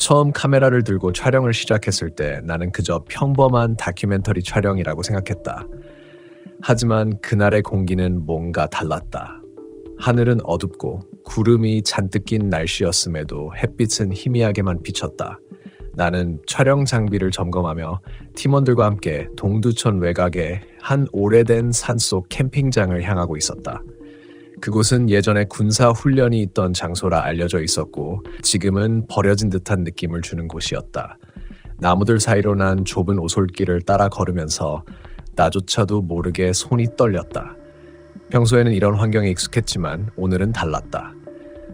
처음 카메라를 들고 촬영을 시작했을 때 나는 그저 평범한 다큐멘터리 촬영이라고 생각했다. 하지만 그날의 공기는 뭔가 달랐다. 하늘은 어둡고 구름이 잔뜩 낀 날씨였음에도 햇빛은 희미하게만 비쳤다. 나는 촬영 장비를 점검하며 팀원들과 함께 동두천 외곽의 한 오래된 산속 캠핑장을 향하고 있었다. 그곳은 예전에 군사 훈련이 있던 장소라 알려져 있었고 지금은 버려진 듯한 느낌을 주는 곳이었다. 나무들 사이로 난 좁은 오솔길을 따라 걸으면서 나조차도 모르게 손이 떨렸다. 평소에는 이런 환경에 익숙했지만 오늘은 달랐다.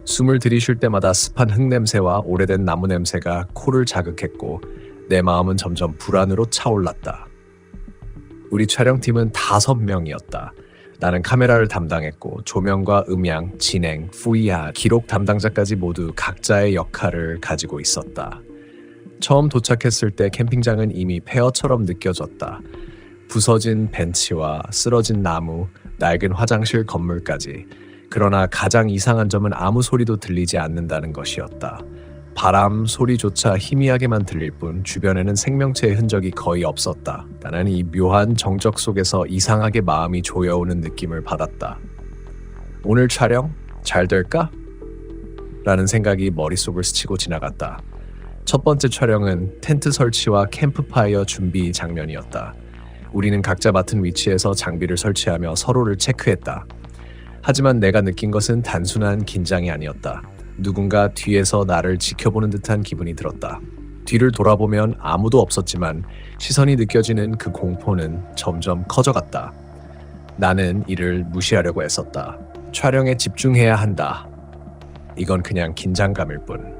숨을 들이쉴 때마다 습한 흙냄새와 오래된 나무 냄새가 코를 자극했고 내 마음은 점점 불안으로 차올랐다. 우리 촬영팀은 5명이었다. 나는 카메라를 담당했고 조명과 음향, 진행, VR, 기록 담당자까지 모두 각자의 역할을 가지고 있었다. 처음 도착했을 때 캠핑장은 이미 폐허처럼 느껴졌다. 부서진 벤치와 쓰러진 나무, 낡은 화장실 건물까지. 그러나 가장 이상한 점은 아무 소리도 들리지 않는다는 것이었다. 바람 소리조차 희미하게만 들릴 뿐 주변에는 생명체의 흔적이 거의 없었다. 나는 이 묘한 정적 속에서 이상하게 마음이 조여오는 느낌을 받았다. 오늘 촬영 잘 될까? 라는 생각이 머릿속을 스치고 지나갔다. 첫 번째 촬영은 텐트 설치와 캠프파이어 준비 장면이었다. 우리는 각자 맡은 위치에서 장비를 설치하며 서로를 체크했다. 하지만 내가 느낀 것은 단순한 긴장이 아니었다. 누군가 뒤에서 나를 지켜보는 듯한 기분이 들었다. 뒤를 돌아보면 아무도 없었지만 시선이 느껴지는 그 공포는 점점 커져갔다. 나는 이를 무시하려고 애썼다. 촬영에 집중해야 한다. 이건 그냥 긴장감일 뿐.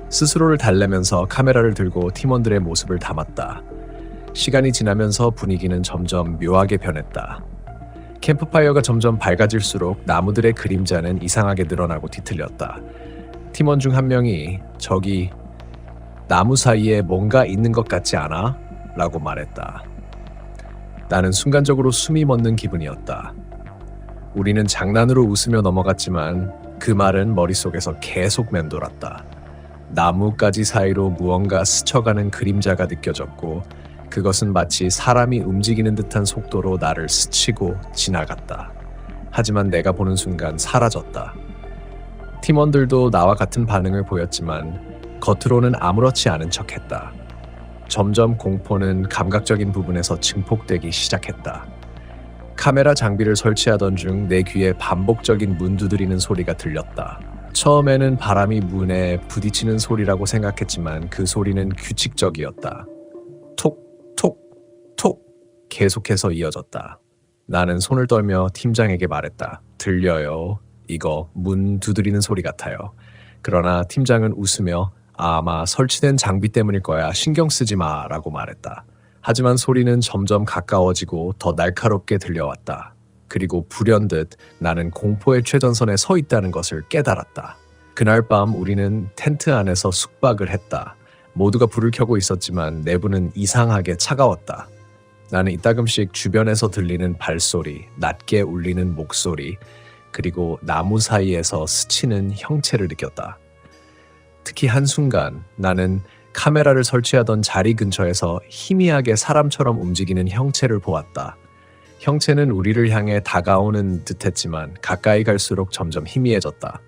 스스로를 달래면서 카메라를 들고 팀원들의 모습을 담았다. 시간이 지나면서 분위기는 점점 묘하게 변했다. 캠프파이어가 점점 밝아질수록 나무들의 그림자는 이상하게 늘어나고 뒤틀렸다. 팀원 중 한 명이 저기 나무 사이에 뭔가 있는 것 같지 않아? 라고 말했다. 나는 순간적으로 숨이 멎는 기분이었다. 우리는 장난으로 웃으며 넘어갔지만 그 말은 머릿속에서 계속 맴돌았다. 나무가지 사이로 무언가 스쳐가는 그림자가 느껴졌고 그것은 마치 사람이 움직이는 듯한 속도로 나를 스치고 지나갔다. 하지만 내가 보는 순간 사라졌다. 팀원들도 나와 같은 반응을 보였지만 겉으로는 아무렇지 않은 척했다. 점점 공포는 감각적인 부분에서 증폭되기 시작했다. 카메라 장비를 설치하던 중 내 귀에 반복적인 문 두드리는 소리가 들렸다. 처음에는 바람이 문에 부딪히는 소리라고 생각했지만 그 소리는 규칙적이었다. 톡, 톡, 톡 계속해서 이어졌다. 나는 손을 떨며 팀장에게 말했다. 들려요. 이거 문 두드리는 소리 같아요. 그러나 팀장은 웃으며 아마 설치된 장비 때문일 거야. 신경 쓰지 마 라고 말했다. 하지만 소리는 점점 가까워지고 더 날카롭게 들려왔다. 그리고 불현듯 나는 공포의 최전선에 서 있다는 것을 깨달았다. 그날 밤 우리는 텐트 안에서 숙박을 했다. 모두가 불을 켜고 있었지만 내부는 이상하게 차가웠다. 나는 이따금씩 주변에서 들리는 발소리, 낮게 울리는 목소리, 그리고 나무 사이에서 스치는 형체를 느꼈다. 특히 한순간 나는 카메라를 설치하던 자리 근처에서 희미하게 사람처럼 움직이는 형체를 보았다. 형체는 우리를 향해 다가오는 듯했지만 가까이 갈수록 점점 희미해졌다.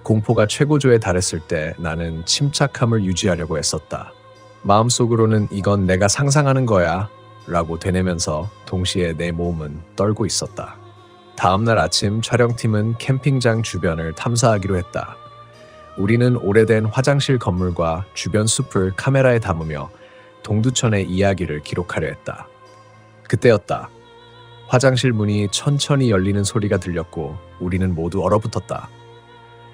공포가 최고조에 달했을 때 나는 침착함을 유지하려고 애썼다. 마음속으로는 이건 내가 상상하는 거야 라고 되뇌면서 동시에 내 몸은 떨고 있었다. 다음날 아침 촬영팀은 캠핑장 주변을 탐사하기로 했다. 우리는 오래된 화장실 건물과 주변 숲을 카메라에 담으며 동두천의 이야기를 기록하려 했다. 그때였다. 화장실 문이 천천히 열리는 소리가 들렸고 우리는 모두 얼어붙었다.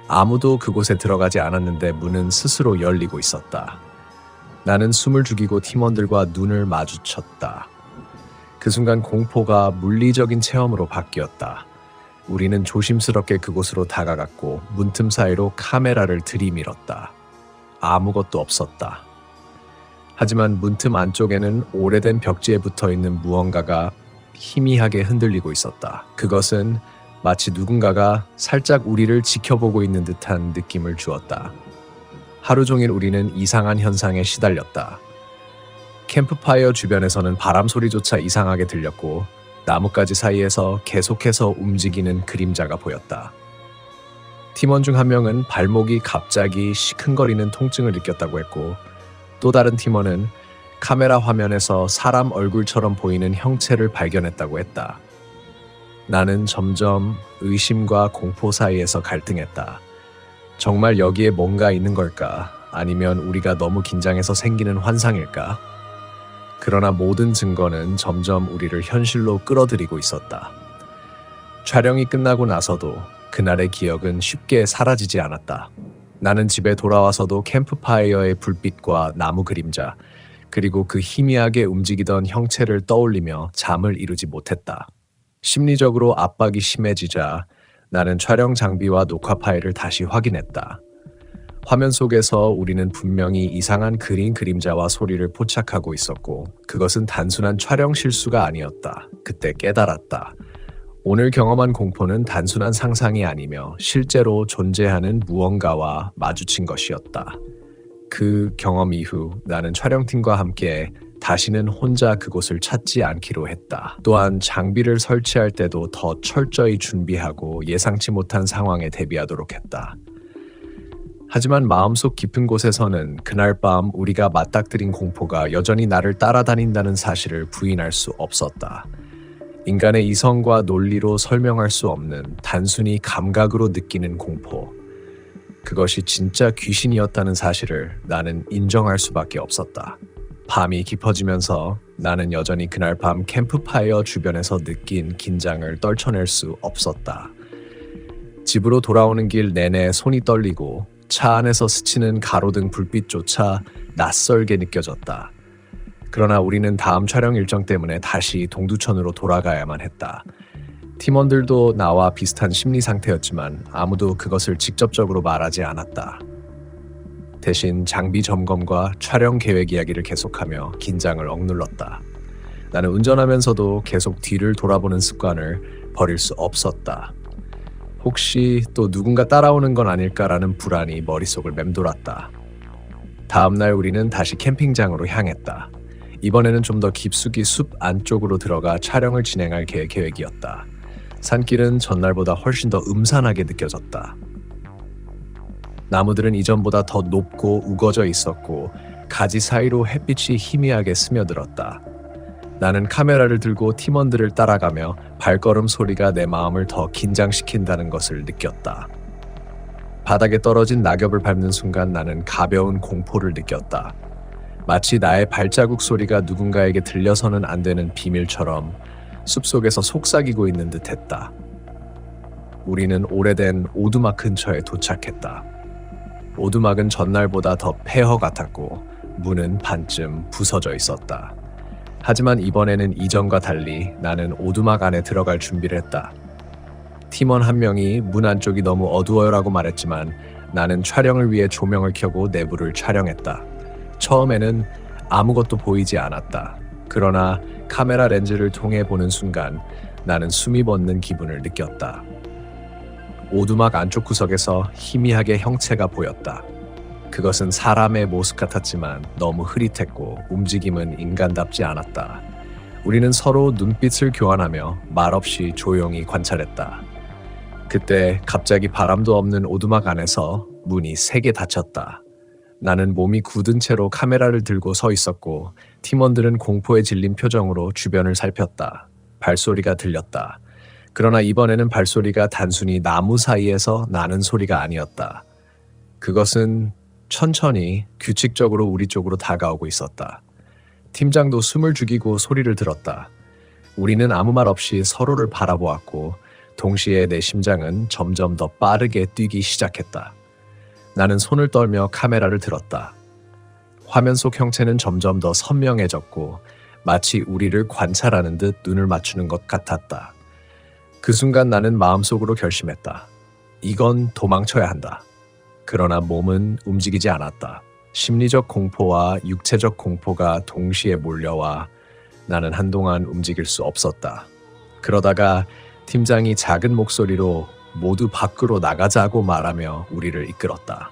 아무도 그곳에 들어가지 않았는데 문은 스스로 열리고 있었다. 나는 숨을 죽이고 팀원들과 눈을 마주쳤다. 그 순간 공포가 물리적인 체험으로 바뀌었다. 우리는 조심스럽게 그곳으로 다가갔고 문틈 사이로 카메라를 들이밀었다. 아무것도 없었다. 하지만 문틈 안쪽에는 오래된 벽지에 붙어있는 무언가가 희미하게 흔들리고 있었다. 그것은 마치 누군가가 살짝 우리를 지켜보고 있는 듯한 느낌을 주었다. 하루 종일 우리는 이상한 현상에 시달렸다. 캠프파이어 주변에서는 바람 소리조차 이상하게 들렸고 나뭇가지 사이에서 계속해서 움직이는 그림자가 보였다. 팀원 중 한 명은 발목이 갑자기 시큰거리는 통증을 느꼈다고 했고 또 다른 팀원은 카메라 화면에서 사람 얼굴처럼 보이는 형체를 발견했다고 했다. 나는 점점 의심과 공포 사이에서 갈등했다. 정말 여기에 뭔가 있는 걸까? 아니면 우리가 너무 긴장해서 생기는 환상일까? 그러나 모든 증거는 점점 우리를 현실로 끌어들이고 있었다. 촬영이 끝나고 나서도 그날의 기억은 쉽게 사라지지 않았다. 나는 집에 돌아와서도 캠프파이어의 불빛과 나무 그림자, 그리고 그 희미하게 움직이던 형체를 떠올리며 잠을 이루지 못했다. 심리적으로 압박이 심해지자 나는 촬영 장비와 녹화 파일을 다시 확인했다. 화면 속에서 우리는 분명히 이상한 그림자와 소리를 포착하고 있었고 그것은 단순한 촬영 실수가 아니었다. 그때 깨달았다. 오늘 경험한 공포는 단순한 상상이 아니며 실제로 존재하는 무언가와 마주친 것이었다. 그 경험 이후 나는 촬영팀과 함께 다시는 혼자 그곳을 찾지 않기로 했다. 또한 장비를 설치할 때도 더 철저히 준비하고 예상치 못한 상황에 대비하도록 했다. 하지만 마음속 깊은 곳에서는 그날 밤 우리가 맞닥뜨린 공포가 여전히 나를 따라다닌다는 사실을 부인할 수 없었다. 인간의 이성과 논리로 설명할 수 없는 단순히 감각으로 느끼는 공포. 그것이 진짜 귀신이었다는 사실을 나는 인정할 수밖에 없었다. 밤이 깊어지면서 나는 여전히 그날 밤 캠프파이어 주변에서 느낀 긴장을 떨쳐낼 수 없었다. 집으로 돌아오는 길 내내 손이 떨리고 차 안에서 스치는 가로등 불빛조차 낯설게 느껴졌다. 그러나 우리는 다음 촬영 일정 때문에 다시 동두천으로 돌아가야만 했다. 팀원들도 나와 비슷한 심리 상태였지만 아무도 그것을 직접적으로 말하지 않았다. 대신 장비 점검과 촬영 계획 이야기를 계속하며 긴장을 억눌렀다. 나는 운전하면서도 계속 뒤를 돌아보는 습관을 버릴 수 없었다. 혹시 또 누군가 따라오는 건 아닐까라는 불안이 머릿속을 맴돌았다. 다음 날 우리는 다시 캠핑장으로 향했다. 이번에는 좀 더 깊숙이 숲 안쪽으로 들어가 촬영을 진행할 계획이었다. 산길은 전날보다 훨씬 더 음산하게 느껴졌다. 나무들은 이전보다 더 높고 우거져 있었고 가지 사이로 햇빛이 희미하게 스며들었다. 나는 카메라를 들고 팀원들을 따라가며 발걸음 소리가 내 마음을 더 긴장시킨다는 것을 느꼈다. 바닥에 떨어진 낙엽을 밟는 순간 나는 가벼운 공포를 느꼈다. 마치 나의 발자국 소리가 누군가에게 들려서는 안 되는 비밀처럼 숲속에서 속삭이고 있는 듯했다. 우리는 오래된 오두막 근처에 도착했다. 오두막은 전날보다 더 폐허 같았고 문은 반쯤 부서져 있었다. 하지만 이번에는 이전과 달리 나는 오두막 안에 들어갈 준비를 했다. 팀원 한 명이 문 안쪽이 너무 어두워요라고 말했지만 나는 촬영을 위해 조명을 켜고 내부를 촬영했다. 처음에는 아무것도 보이지 않았다. 그러나 카메라 렌즈를 통해 보는 순간 나는 숨이 멎는 기분을 느꼈다. 오두막 안쪽 구석에서 희미하게 형체가 보였다. 그것은 사람의 모습 같았지만 너무 흐릿했고 움직임은 인간답지 않았다. 우리는 서로 눈빛을 교환하며 말없이 조용히 관찰했다. 그때 갑자기 바람도 없는 오두막 안에서 문이 3개 닫혔다. 나는 몸이 굳은 채로 카메라를 들고 서 있었고 팀원들은 공포에 질린 표정으로 주변을 살폈다. 발소리가 들렸다. 그러나 이번에는 발소리가 단순히 나무 사이에서 나는 소리가 아니었다. 그것은 천천히 규칙적으로 우리 쪽으로 다가오고 있었다. 팀장도 숨을 죽이고 소리를 들었다. 우리는 아무 말 없이 서로를 바라보았고 동시에 내 심장은 점점 더 빠르게 뛰기 시작했다. 나는 손을 떨며 카메라를 들었다. 화면 속 형체는 점점 더 선명해졌고 마치 우리를 관찰하는 듯 눈을 맞추는 것 같았다. 그 순간 나는 마음속으로 결심했다. 이건 도망쳐야 한다. 그러나 몸은 움직이지 않았다. 심리적 공포와 육체적 공포가 동시에 몰려와 나는 한동안 움직일 수 없었다. 그러다가 팀장이 작은 목소리로 모두 밖으로 나가자고 말하며 우리를 이끌었다.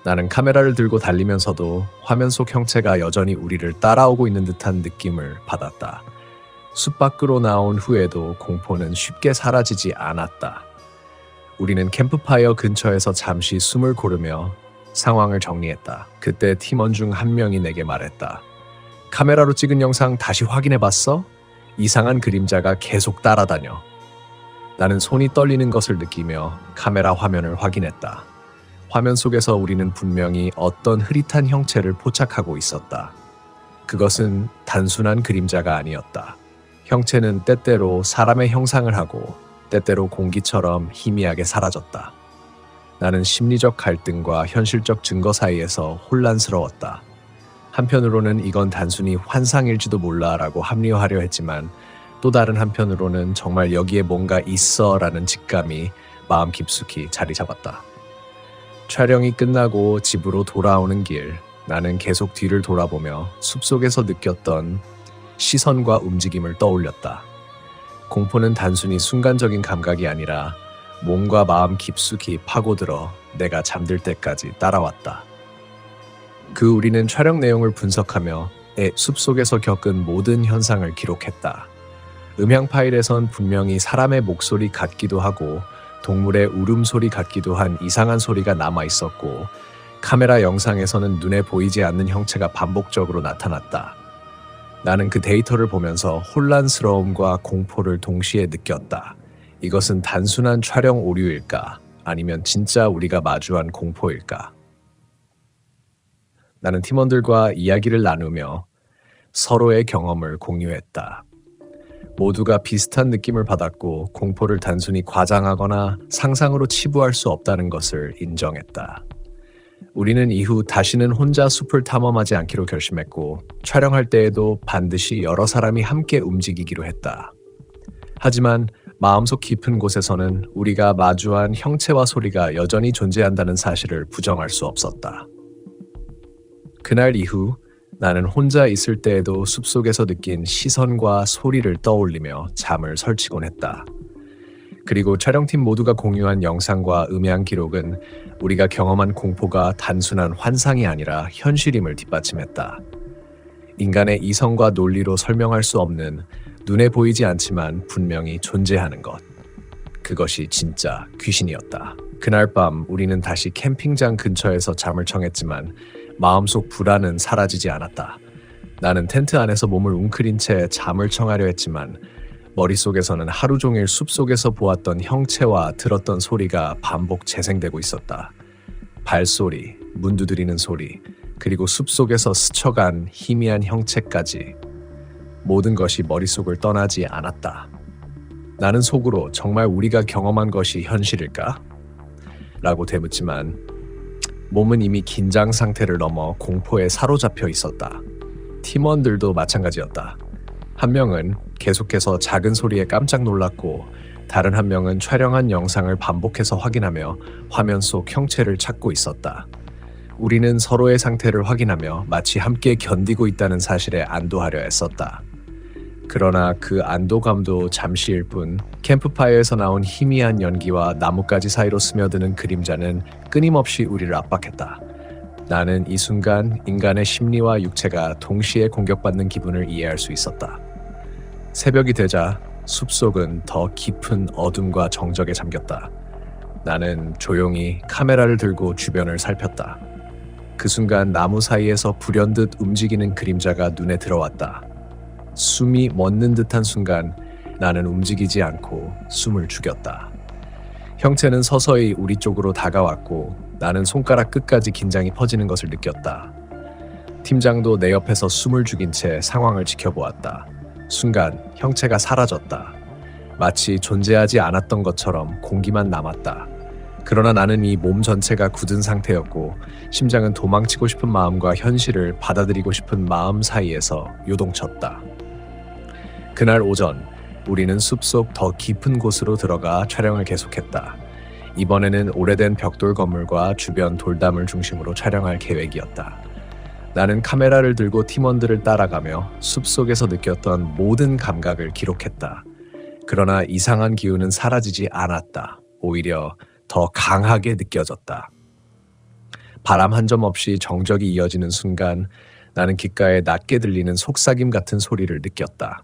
나는 카메라를 들고 달리면서도 화면 속 형체가 여전히 우리를 따라오고 있는 듯한 느낌을 받았다. 숲 밖으로 나온 후에도 공포는 쉽게 사라지지 않았다. 우리는 캠프파이어 근처에서 잠시 숨을 고르며 상황을 정리했다. 그때 팀원 중 한 명이 내게 말했다. 카메라로 찍은 영상 다시 확인해봤어? 이상한 그림자가 계속 따라다녀. 나는 손이 떨리는 것을 느끼며 카메라 화면을 확인했다. 화면 속에서 우리는 분명히 어떤 흐릿한 형체를 포착하고 있었다. 그것은 단순한 그림자가 아니었다. 형체는 때때로 사람의 형상을 하고 때때로 공기처럼 희미하게 사라졌다. 나는 심리적 갈등과 현실적 증거 사이에서 혼란스러웠다. 한편으로는 이건 단순히 환상일지도 몰라라고 합리화하려 했지만 또 다른 한편으로는 정말 여기에 뭔가 있어라는 직감이 마음 깊숙이 자리 잡았다. 촬영이 끝나고 집으로 돌아오는 길, 나는 계속 뒤를 돌아보며 숲속에서 느꼈던 시선과 움직임을 떠올렸다. 공포는 단순히 순간적인 감각이 아니라 몸과 마음 깊숙이 파고들어 내가 잠들 때까지 따라왔다. 우리는 촬영 내용을 분석하며 숲속에서 겪은 모든 현상을 기록했다. 음향 파일에선 분명히 사람의 목소리 같기도 하고 동물의 울음소리 같기도 한 이상한 소리가 남아 있었고 카메라 영상에서는 눈에 보이지 않는 형체가 반복적으로 나타났다. 나는 그 데이터를 보면서 혼란스러움과 공포를 동시에 느꼈다. 이것은 단순한 촬영 오류일까? 아니면 진짜 우리가 마주한 공포일까? 나는 팀원들과 이야기를 나누며 서로의 경험을 공유했다. 모두가 비슷한 느낌을 받았고 공포를 단순히 과장하거나 상상으로 치부할 수 없다는 것을 인정했다. 우리는 이후 다시는 혼자 숲을 탐험하지 않기로 결심했고 촬영할 때에도 반드시 여러 사람이 함께 움직이기로 했다. 하지만 마음속 깊은 곳에서는 우리가 마주한 형체와 소리가 여전히 존재한다는 사실을 부정할 수 없었다. 그날 이후 나는 혼자 있을 때에도 숲속에서 느낀 시선과 소리를 떠올리며 잠을 설치곤 했다. 그리고 촬영팀 모두가 공유한 영상과 음향 기록은 우리가 경험한 공포가 단순한 환상이 아니라 현실임을 뒷받침했다. 인간의 이성과 논리로 설명할 수 없는 눈에 보이지 않지만 분명히 존재하는 것. 그것이 진짜 귀신이었다. 그날 밤 우리는 다시 캠핑장 근처에서 잠을 청했지만 마음속 불안은 사라지지 않았다. 나는 텐트 안에서 몸을 웅크린 채 잠을 청하려 했지만 머릿속에서는 하루 종일 숲속에서 보았던 형체와 들었던 소리가 반복 재생되고 있었다. 발소리, 문 두드리는 소리, 그리고 숲속에서 스쳐간 희미한 형체까지 모든 것이 머릿속을 떠나지 않았다. 나는 속으로 정말 우리가 경험한 것이 현실일까? 라고 되묻지만 몸은 이미 긴장 상태를 넘어 공포에 사로잡혀 있었다. 팀원들도 마찬가지였다. 한 명은 계속해서 작은 소리에 깜짝 놀랐고 다른 한 명은 촬영한 영상을 반복해서 확인하며 화면 속 형체를 찾고 있었다. 우리는 서로의 상태를 확인하며 마치 함께 견디고 있다는 사실에 안도하려 했었다. 그러나 그 안도감도 잠시일 뿐 캠프파이어에서 나온 희미한 연기와 나뭇가지 사이로 스며드는 그림자는 끊임없이 우리를 압박했다. 나는 이 순간 인간의 심리와 육체가 동시에 공격받는 기분을 이해할 수 있었다. 새벽이 되자 숲속은 더 깊은 어둠과 정적에 잠겼다. 나는 조용히 카메라를 들고 주변을 살폈다. 그 순간 나무 사이에서 불현듯 움직이는 그림자가 눈에 들어왔다. 숨이 멎는 듯한 순간 나는 움직이지 않고 숨을 죽였다. 형체는 서서히 우리 쪽으로 다가왔고 나는 손가락 끝까지 긴장이 퍼지는 것을 느꼈다. 팀장도 내 옆에서 숨을 죽인 채 상황을 지켜보았다. 순간 형체가 사라졌다. 마치 존재하지 않았던 것처럼 공기만 남았다. 그러나 나는 이 몸 전체가 굳은 상태였고 심장은 도망치고 싶은 마음과 현실을 받아들이고 싶은 마음 사이에서 요동쳤다. 그날 오전 우리는 숲속 더 깊은 곳으로 들어가 촬영을 계속했다. 이번에는 오래된 벽돌 건물과 주변 돌담을 중심으로 촬영할 계획이었다. 나는 카메라를 들고 팀원들을 따라가며 숲속에서 느꼈던 모든 감각을 기록했다. 그러나 이상한 기운은 사라지지 않았다. 오히려 더 강하게 느껴졌다. 바람 한 점 없이 정적이 이어지는 순간 나는 귓가에 낮게 들리는 속삭임 같은 소리를 느꼈다.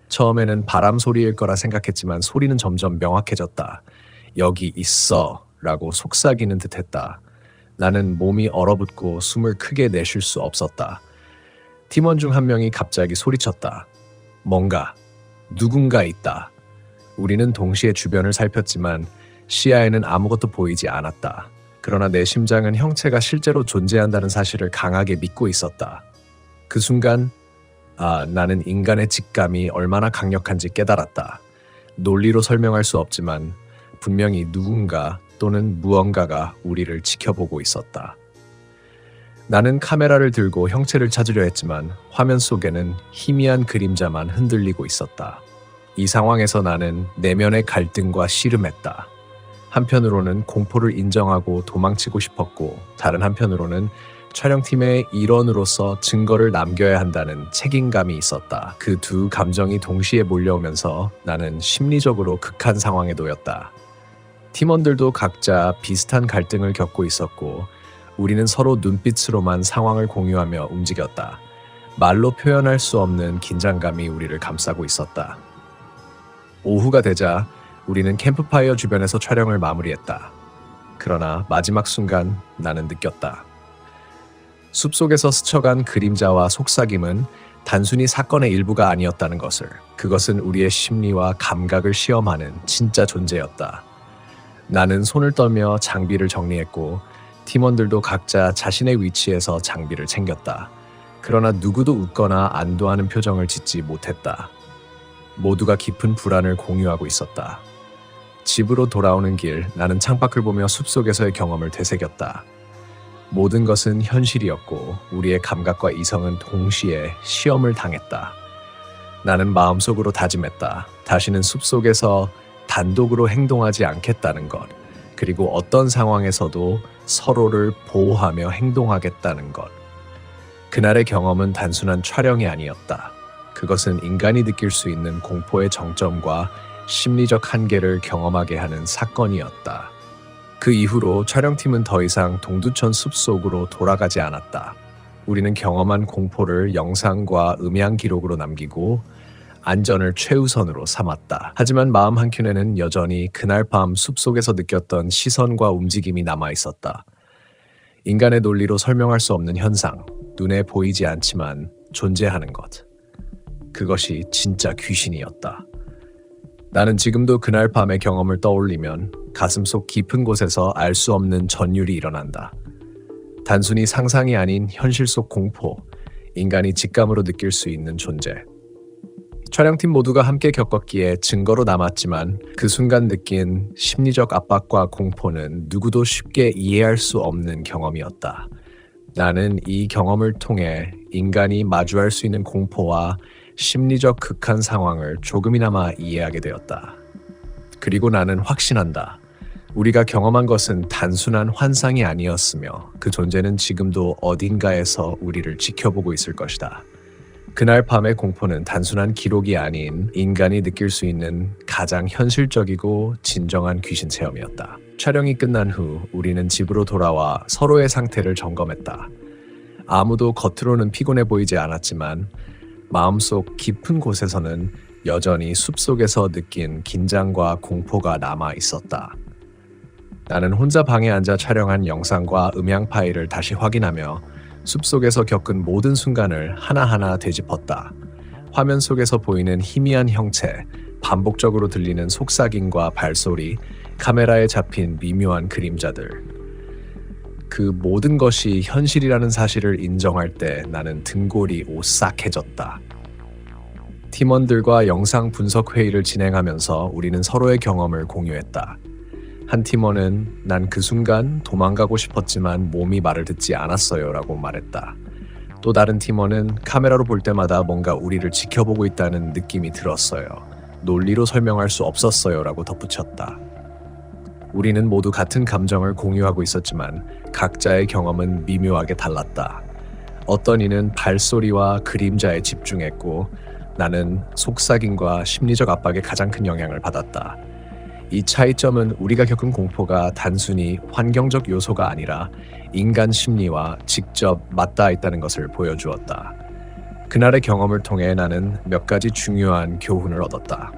처음에는 바람 소리일 거라 생각했지만 소리는 점점 명확해졌다. 여기 있어 라고 속삭이는 듯했다. 나는 몸이 얼어붙고 숨을 크게 내쉴 수 없었다. 팀원 중 한 명이 갑자기 소리쳤다. 누군가 있다. 우리는 동시에 주변을 살폈지만 시야에는 아무것도 보이지 않았다. 그러나 내 심장은 형체가 실제로 존재한다는 사실을 강하게 믿고 있었다. 그 순간 나는 인간의 직감이 얼마나 강력한지 깨달았다. 논리로 설명할 수 없지만 분명히 누군가 또는 무언가가 우리를 지켜보고 있었다. 나는 카메라를 들고 형체를 찾으려 했지만 화면 속에는 희미한 그림자만 흔들리고 있었다. 이 상황에서 나는 내면의 갈등과 씨름했다. 한편으로는 공포를 인정하고 도망치고 싶었고 다른 한편으로는 촬영팀의 일원으로서 증거를 남겨야 한다는 책임감이 있었다. 그 두 감정이 동시에 몰려오면서 나는 심리적으로 극한 상황에 놓였다. 팀원들도 각자 비슷한 갈등을 겪고 있었고 우리는 서로 눈빛으로만 상황을 공유하며 움직였다. 말로 표현할 수 없는 긴장감이 우리를 감싸고 있었다. 오후가 되자 우리는 캠프파이어 주변에서 촬영을 마무리했다. 그러나 마지막 순간 나는 느꼈다. 숲속에서 스쳐간 그림자와 속삭임은 단순히 사건의 일부가 아니었다는 것을. 그것은 우리의 심리와 감각을 시험하는 진짜 존재였다. 나는 손을 떨며 장비를 정리했고 팀원들도 각자 자신의 위치에서 장비를 챙겼다. 그러나 누구도 웃거나 안도하는 표정을 짓지 못했다. 모두가 깊은 불안을 공유하고 있었다. 집으로 돌아오는 길, 나는 창밖을 보며 숲속에서의 경험을 되새겼다. 모든 것은 현실이었고 우리의 감각과 이성은 동시에 시험을 당했다. 나는 마음속으로 다짐했다. 다시는 숲속에서 단독으로 행동하지 않겠다는 것, 그리고 어떤 상황에서도 서로를 보호하며 행동하겠다는 것. 그날의 경험은 단순한 촬영이 아니었다. 그것은 인간이 느낄 수 있는 공포의 정점과 심리적 한계를 경험하게 하는 사건이었다. 그 이후로 촬영팀은 더 이상 동두천 숲속으로 돌아가지 않았다. 우리는 경험한 공포를 영상과 음향 기록으로 남기고 안전을 최우선으로 삼았다. 하지만 마음 한켠에는 여전히 그날 밤 숲속에서 느꼈던 시선과 움직임이 남아있었다. 인간의 논리로 설명할 수 없는 현상, 눈에 보이지 않지만 존재하는 것. 그것이 진짜 귀신이었다. 나는 지금도 그날 밤의 경험을 떠올리면 가슴속 깊은 곳에서 알 수 없는 전율이 일어난다. 단순히 상상이 아닌 현실 속 공포, 인간이 직감으로 느낄 수 있는 존재. 촬영팀 모두가 함께 겪었기에 증거로 남았지만 그 순간 느낀 심리적 압박과 공포는 누구도 쉽게 이해할 수 없는 경험이었다. 나는 이 경험을 통해 인간이 마주할 수 있는 공포와 심리적 극한 상황을 조금이나마 이해하게 되었다. 그리고 나는 확신한다. 우리가 경험한 것은 단순한 환상이 아니었으며 그 존재는 지금도 어딘가에서 우리를 지켜보고 있을 것이다. 그날 밤의 공포는 단순한 기록이 아닌 인간이 느낄 수 있는 가장 현실적이고 진정한 귀신 체험이었다. 촬영이 끝난 후 우리는 집으로 돌아와 서로의 상태를 점검했다. 아무도 겉으로는 피곤해 보이지 않았지만 마음속 깊은 곳에서는 여전히 숲속에서 느낀 긴장과 공포가 남아 있었다. 나는 혼자 방에 앉아 촬영한 영상과 음향 파일을 다시 확인하며 숲속에서 겪은 모든 순간을 하나하나 되짚었다. 화면 속에서 보이는 희미한 형체, 반복적으로 들리는 속삭임과 발소리, 카메라에 잡힌 미묘한 그림자들. 그 모든 것이 현실이라는 사실을 인정할 때 나는 등골이 오싹해졌다. 팀원들과 영상 분석 회의를 진행하면서 우리는 서로의 경험을 공유했다. 한 팀원은 난 그 순간 도망가고 싶었지만 몸이 말을 듣지 않았어요 라고 말했다. 또 다른 팀원은 카메라로 볼 때마다 뭔가 우리를 지켜보고 있다는 느낌이 들었어요. 논리로 설명할 수 없었어요 라고 덧붙였다. 우리는 모두 같은 감정을 공유하고 있었지만 각자의 경험은 미묘하게 달랐다. 어떤 이는 발소리와 그림자에 집중했고 나는 속삭임과 심리적 압박에 가장 큰 영향을 받았다. 이 차이점은 우리가 겪은 공포가 단순히 환경적 요소가 아니라 인간 심리와 직접 맞닿아 있다는 것을 보여주었다. 그날의 경험을 통해 나는 몇 가지 중요한 교훈을 얻었다.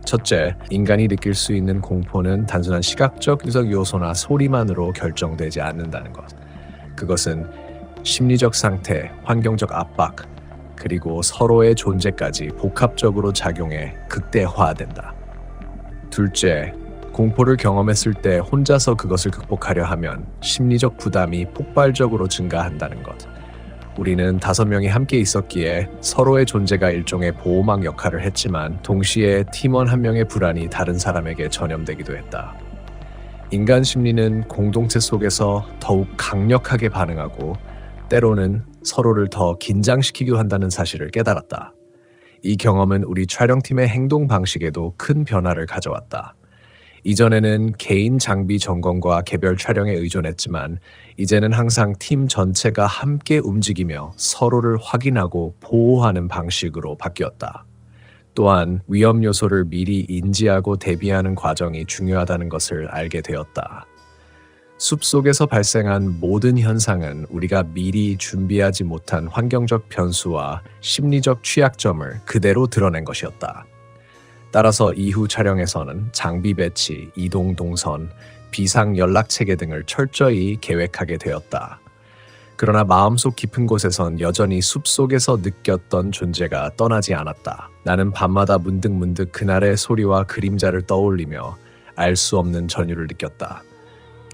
첫째, 인간이 느낄 수 있는 공포는 단순한 시각적 요소나 소리만으로 결정되지 않는다는 것. 그것은 심리적 상태, 환경적 압박, 그리고 서로의 존재까지 복합적으로 작용해 극대화된다. 둘째, 공포를 경험했을 때 혼자서 그것을 극복하려 하면 심리적 부담이 폭발적으로 증가한다는 것. 우리는 5명이 함께 있었기에 서로의 존재가 일종의 보호막 역할을 했지만 동시에 팀원 한 명의 불안이 다른 사람에게 전염되기도 했다. 인간 심리는 공동체 속에서 더욱 강력하게 반응하고 때로는 서로를 더 긴장시키기도 한다는 사실을 깨달았다. 이 경험은 우리 촬영팀의 행동 방식에도 큰 변화를 가져왔다. 이전에는 개인 장비 점검과 개별 촬영에 의존했지만 이제는 항상 팀 전체가 함께 움직이며 서로를 확인하고 보호하는 방식으로 바뀌었다. 또한 위험 요소를 미리 인지하고 대비하는 과정이 중요하다는 것을 알게 되었다. 숲속에서 발생한 모든 현상은 우리가 미리 준비하지 못한 환경적 변수와 심리적 취약점을 그대로 드러낸 것이었다. 따라서 이후 촬영에서는 장비 배치, 이동 동선, 비상 연락 체계 등을 철저히 계획하게 되었다. 그러나 마음속 깊은 곳에선 여전히 숲속에서 느꼈던 존재가 떠나지 않았다. 나는 밤마다 문득문득 그날의 소리와 그림자를 떠올리며 알 수 없는 전율을 느꼈다.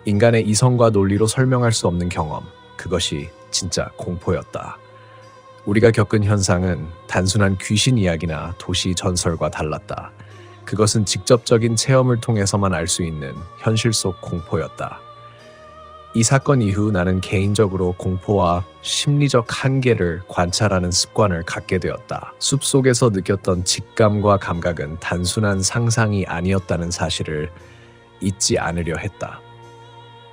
인간의 이성과 논리로 설명할 수 없는 경험, 그것이 진짜 공포였다. 우리가 겪은 현상은 단순한 귀신 이야기나 도시 전설과 달랐다. 그것은 직접적인 체험을 통해서만 알 수 있는 현실 속 공포였다. 이 사건 이후 나는 개인적으로 공포와 심리적 한계를 관찰하는 습관을 갖게 되었다. 숲속에서 느꼈던 직감과 감각은 단순한 상상이 아니었다는 사실을 잊지 않으려 했다.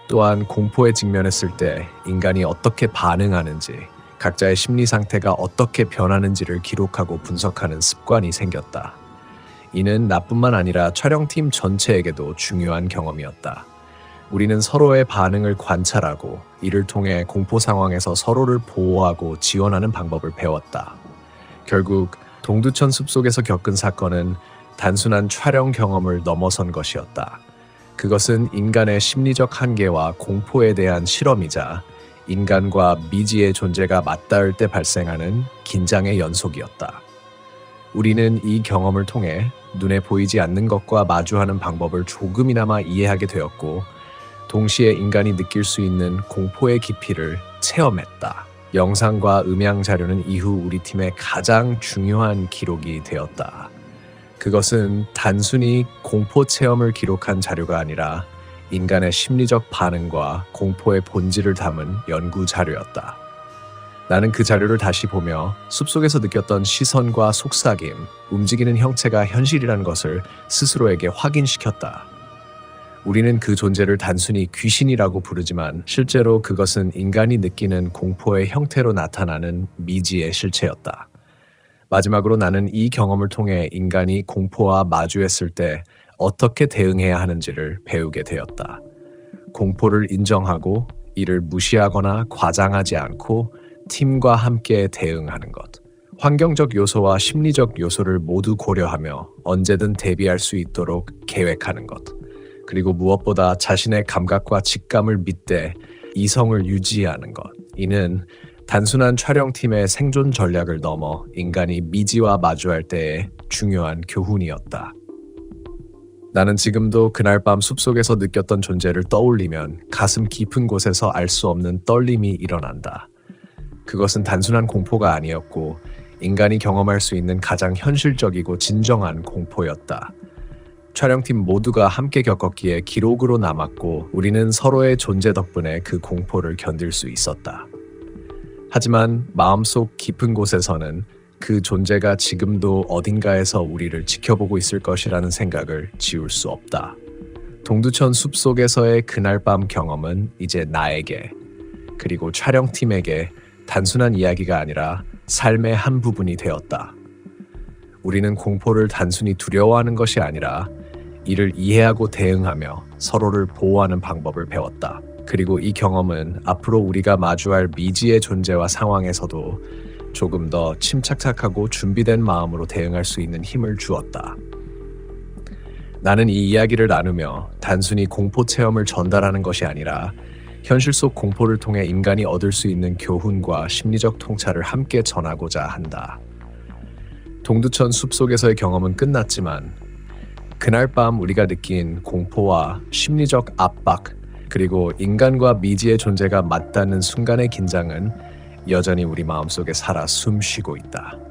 또한 공포에 직면했을 때 인간이 어떻게 반응하는지, 각자의 심리 상태가 어떻게 변하는지를 기록하고 분석하는 습관이 생겼다. 이는 나뿐만 아니라 촬영팀 전체에게도 중요한 경험이었다. 우리는 서로의 반응을 관찰하고 이를 통해 공포 상황에서 서로를 보호하고 지원하는 방법을 배웠다. 결국 동두천 숲속에서 겪은 사건은 단순한 촬영 경험을 넘어선 것이었다. 그것은 인간의 심리적 한계와 공포에 대한 실험이자 인간과 미지의 존재가 맞닿을 때 발생하는 긴장의 연속이었다. 우리는 이 경험을 통해 눈에 보이지 않는 것과 마주하는 방법을 조금이나마 이해하게 되었고, 동시에 인간이 느낄 수 있는 공포의 깊이를 체험했다. 영상과 음향 자료는 이후 우리 팀의 가장 중요한 기록이 되었다. 그것은 단순히 공포 체험을 기록한 자료가 아니라 인간의 심리적 반응과 공포의 본질을 담은 연구 자료였다. 나는 그 자료를 다시 보며 숲속에서 느꼈던 시선과 속삭임, 움직이는 형체가 현실이라는 것을 스스로에게 확인시켰다. 우리는 그 존재를 단순히 귀신이라고 부르지만 실제로 그것은 인간이 느끼는 공포의 형태로 나타나는 미지의 실체였다. 마지막으로 나는 이 경험을 통해 인간이 공포와 마주했을 때 어떻게 대응해야 하는지를 배우게 되었다. 공포를 인정하고 이를 무시하거나 과장하지 않고 팀과 함께 대응하는 것. 환경적 요소와 심리적 요소를 모두 고려하며 언제든 대비할 수 있도록 계획하는 것. 그리고 무엇보다 자신의 감각과 직감을 믿되 이성을 유지하는 것. 이는 단순한 촬영팀의 생존 전략을 넘어 인간이 미지와 마주할 때의 중요한 교훈이었다. 나는 지금도 그날 밤 숲속에서 느꼈던 존재를 떠올리면 가슴 깊은 곳에서 알 수 없는 떨림이 일어난다. 그것은 단순한 공포가 아니었고 인간이 경험할 수 있는 가장 현실적이고 진정한 공포였다. 촬영팀 모두가 함께 겪었기에 기록으로 남았고 우리는 서로의 존재 덕분에 그 공포를 견딜 수 있었다. 하지만 마음속 깊은 곳에서는 그 존재가 지금도 어딘가에서 우리를 지켜보고 있을 것이라는 생각을 지울 수 없다. 동두천 숲속에서의 그날 밤 경험은 이제 나에게, 그리고 촬영팀에게 단순한 이야기가 아니라 삶의 한 부분이 되었다. 우리는 공포를 단순히 두려워하는 것이 아니라 이를 이해하고 대응하며 서로를 보호하는 방법을 배웠다. 그리고 이 경험은 앞으로 우리가 마주할 미지의 존재와 상황에서도 조금 더 침착하고 준비된 마음으로 대응할 수 있는 힘을 주었다. 나는 이 이야기를 나누며 단순히 공포 체험을 전달하는 것이 아니라 현실 속 공포를 통해 인간이 얻을 수 있는 교훈과 심리적 통찰을 함께 전하고자 한다. 동두천 숲속에서의 경험은 끝났지만 그날 밤 우리가 느낀 공포와 심리적 압박, 그리고 인간과 미지의 존재가 맞닿는 순간의 긴장은 여전히 우리 마음속에 살아 숨쉬고 있다.